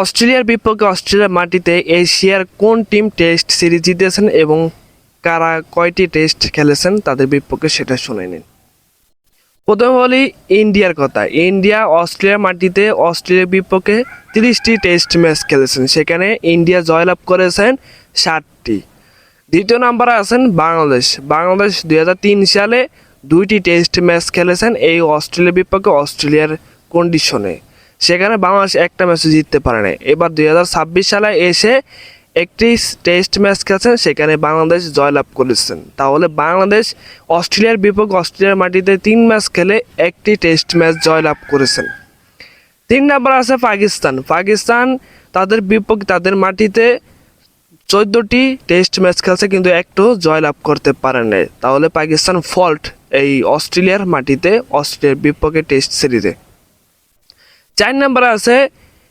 অস্ট্রেলিয়ার বিপক্ষে অস্ট্রেলিয়ার মাটিতে এশিয়ার কোন টিম টেস্ট সিরিজ জিতেছেন এবং কারা কয়টি টেস্ট খেলেছেন তাদের বিপক্ষে সেটা শুনে নিন। প্রথমে বলি ইন্ডিয়ার কথা। ইন্ডিয়া অস্ট্রেলিয়ার মাটিতে অস্ট্রেলিয়ার বিপক্ষে 30টি টেস্ট ম্যাচ খেলেছেন, সেখানে ইন্ডিয়া জয়লাভ করেছেন 7টি। দ্বিতীয় নম্বরে আছেন বাংলাদেশ। বাংলাদেশ 2003 সালে 2টি টেস্ট ম্যাচ খেলেছেন এই অস্ট্রেলিয়ার বিপক্ষে অস্ট্রেলিয়ার কন্ডিশনে, সেখানে বাংলাদেশ একটা ম্যাচও জিততে পারে না। এবার 2026 সালে এসে একটি টেস্ট ম্যাচ খেলেছেন, সেখানে বাংলাদেশ জয়লাভ করেছেন। তাহলে বাংলাদেশ অস্ট্রেলিয়ার বিপক্ষে অস্ট্রেলিয়ার মাটিতে 3 ম্যাচ খেলে একটি টেস্ট ম্যাচ জয়লাভ করেছেন। 3 নম্বর আছে পাকিস্তান। পাকিস্তান তাদের বিপক্ষে তাদের মাটিতে 14টি টেস্ট ম্যাচ খেলছে কিন্তু একটু জয়লাভ করতে পারে নাই। তাহলে পাকিস্তান ফল্ট এই অস্ট্রেলিয়ার মাটিতে অস্ট্রেলিয়ার বিপক্ষে টেস্ট সিরিজে। 4 নম্বরে আছে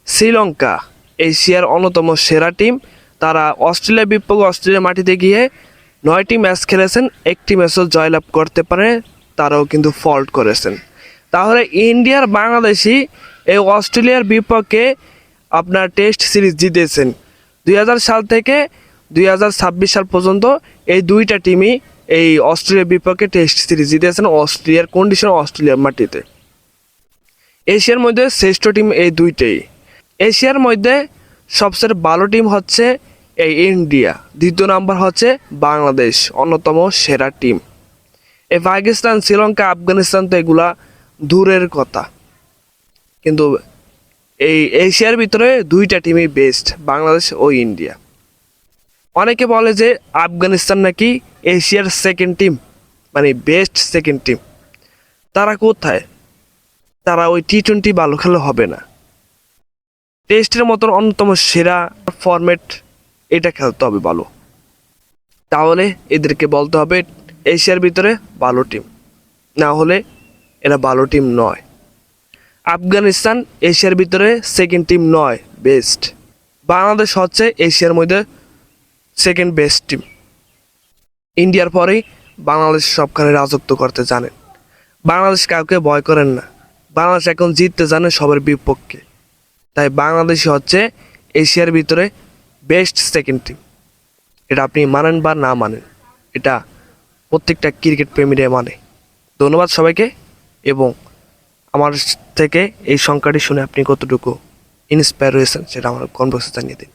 শ্রীলঙ্কা, এশিয়ার অন্যতম সেরা টিম। তারা অস্ট্রেলিয়ার বিপক্ষে অস্ট্রেলিয়ার মাটিতে গিয়ে 9টি ম্যাচ খেলেছেন, একটি ম্যাচও জয়লাভ করতে পারে, তারাও কিন্তু ফল্ট করেছেন। তাহলে ইন্ডিয়ার বাংলাদেশি এই অস্ট্রেলিয়ার বিপক্ষে আপনার টেস্ট সিরিজ জিতেছেন। 2000 সাল থেকে 2026 সাল পর্যন্ত এই দুইটা টিমই এই অস্ট্রেলিয়ার বিপক্ষে টেস্ট সিরিজ জিতেছেন অস্ট্রেলিয়ার কন্ডিশন অস্ট্রেলিয়ার মাটিতে। এশিয়ার মধ্যে শ্রেষ্ঠ টিম এই দুইটাই। এশিয়ার মধ্যে সবচেয়ে ভালো টিম হচ্ছে এই ইন্ডিয়া, দ্বিতীয় নাম্বার হচ্ছে বাংলাদেশ, অন্যতম সেরা টিম। এই পাকিস্তান, শ্রীলঙ্কা, আফগানিস্তান তো এগুলা দূরের কথা, কিন্তু এই এশিয়ার ভিতরে দুইটা টিমই বেস্ট, বাংলাদেশ ও ইন্ডিয়া। অনেকে বলে যে আফগানিস্তান নাকি এশিয়ার সেকেন্ড টিম, মানে বেস্ট সেকেন্ড টিম। তারা কোথায়? তারা ওই T20 ভালো খেলে হবে না, টেস্টের মতন অন্যতম সেরা ফরম্যাট এটা খেলতে হবে ভালো। তাহলে এদেরকে বলতে হবে এশিয়ার ভিতরে ভালো টিম, না হলে এরা ভালো টিম নয়। আফগানিস্তান এশিয়ার ভিতরে সেকেন্ড টিম নয়, বেস্ট। বাংলাদেশ হচ্ছে এশিয়ার মধ্যে সেকেন্ড বেস্ট টিম। ইন্ডিয়ার পরেই বাংলাদেশ সবখানে রাজত্ব করতে জানেন। বাংলাদেশ কাউকে ভয় করেন না, বাংলাদেশ এখন জিততে জানে সবার বিপক্ষে। তাই বাংলাদেশ হচ্ছে এশিয়ার ভিতরে বেস্ট সেকেন্ড টিম। এটা আপনি মানেন বা না মানেন, এটা প্রত্যেকটা ক্রিকেট প্রেমীরা মানে। ধন্যবাদ সবাইকে, এবং আমার থেকে এই সংখ্যাটি শুনে আপনি কতটুকু ইন্সপায়ার হয়েছেন সেটা আমার কমেন্ট বক্সে জানিয়ে দিন।